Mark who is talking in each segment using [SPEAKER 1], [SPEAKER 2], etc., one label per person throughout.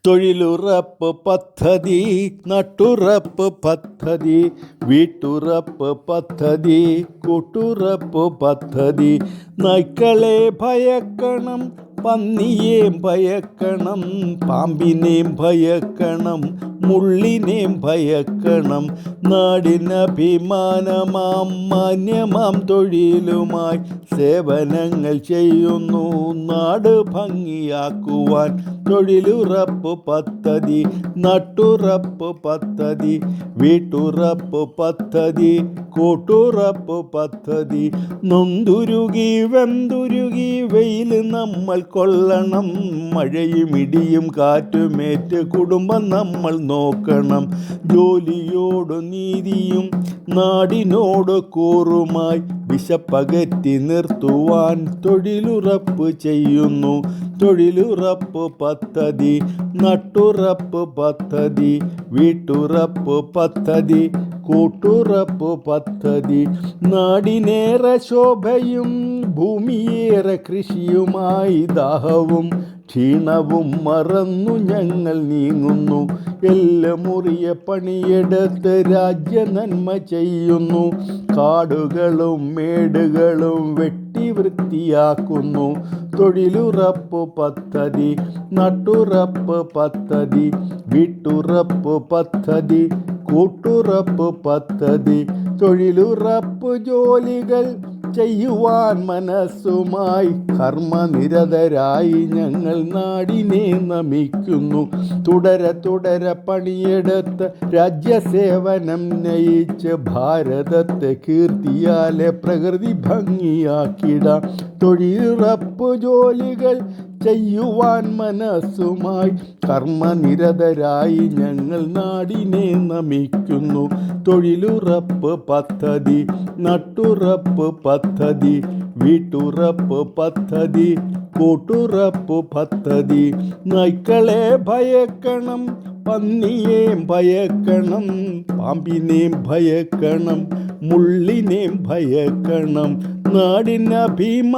[SPEAKER 1] തൊഴിലുറപ്പ് പദ്ധതി, നട്ടുറപ്പ് പദ്ധതി, വീട്ടുറപ്പ് പദ്ധതി, കൂട്ടുറപ്പ് പദ്ധതി. നായ്ക്കളെ ഭയക്കണം, പന്നിയേം ഭയക്കണം, പാമ്പിനേം ഭയക്കണം, മുള്ളിനേം ഭയക്കണം. നാടിനഭിമാനമാം മാന്യമാം തൊഴിലുമായി സേവനങ്ങൾ ചെയ്യുന്നു നാട് ഭംഗിയാക്കുവാൻ. തൊഴിലുറപ്പ് പദ്ധതി, നട്ടുറപ്പ് പദ്ധതി, വീട്ടുറപ്പ് പദ്ധതി, കൂട്ടുറപ്പ് പദ്ധതി. നൊന്തുരുകി വെന്തുരുകി വെയിൽ നമ്മൾ കൊള്ളണം, മഴയും ഇടിയും കാറ്റുമേറ്റ് കുടുംബം നമ്മൾ നോക്കണം. ജോലിയോട് നീതിയും നാടിനോട് കൂറുമായി വിശപ്പകറ്റി നിർത്തുവാൻ തൊഴിലുറപ്പ് ചെയ്യുന്നു. തൊഴിലുറപ്പ് പദ്ധതി, നട്ടുറപ്പ് പദ്ധതി, വീട്ടുറപ്പ് പദ്ധതി, കൂട്ടുറപ്പ് പദ്ധതി. നാടിനേറെ ശോഭയും ഭൂമിയേറെ കൃഷിയുമായി ദാഹവും ക്ഷീണവും മറന്നു ഞങ്ങൾ നീങ്ങുന്നു. എല്ലാം മുറിയ പണിയെടുത്ത് രാജ്യ നന്മ ചെയ്യുന്നു. കാടുകളും മേടുകളും വെട്ടി വൃത്തിയാക്കുന്നു. തൊഴിലുറപ്പ് പദ്ധതി, നട്ടുറപ്പ് പദ്ധതി, വീട്ടുറപ്പ് പദ്ധതി, കൂട്ടുറപ്പ് പദ്ധതി. തൊഴിലുറപ്പ് ജോലികൾ ചെയ്യുവാൻ മനസ്സുമായി കർമ്മനിരതരായി ഞങ്ങൾ നാടിനെ നമിക്കുന്നു. തുടരെ പണിയെടുത്ത് രാജ്യസേവനം നയിച്ച് ഭാരതത്തെ കീർത്തിയാലെ പ്രകൃതി ഭംഗിയാക്കിടാം. തൊഴിലുറപ്പ് ജോലികൾ ചെയ്യുവാൻ മനസ്സുമായി കർമ്മനിരതരായി ഞങ്ങൾ നാടിനെ നമിക്കുന്നു. തൊഴിലുറപ്പ് പദ്ധതി, നട്ടുറപ്പ് പദ്ധതി, വീട്ടുറപ്പ് പദ്ധതി, കൂട്ടുറപ്പ് പദ്ധതി. നായ്ക്കളെ ഭയക്കണം, പന്നിയേം ഭയക്കണം, പാമ്പിനേം ഭയക്കണം, മുള്ളിനേം ഭയക്കണം. നാടിനഭിമാനമാം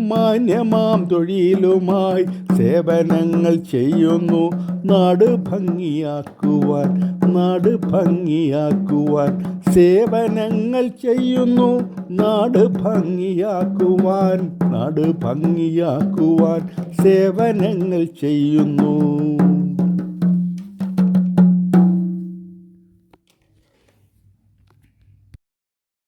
[SPEAKER 1] മാന്യമാം തൊഴിലുമായി സേവനങ്ങൾ ചെയ്യുന്നു നാട് ഭംഗിയാക്കുവാൻ. നാട് ഭംഗിയാക്കുവാൻ സേവനങ്ങൾ ചെയ്യുന്നു നാട് ഭംഗിയാക്കുവാൻ. നാട് ഭംഗിയാക്കുവാൻ സേവനങ്ങൾ ചെയ്യുന്നു.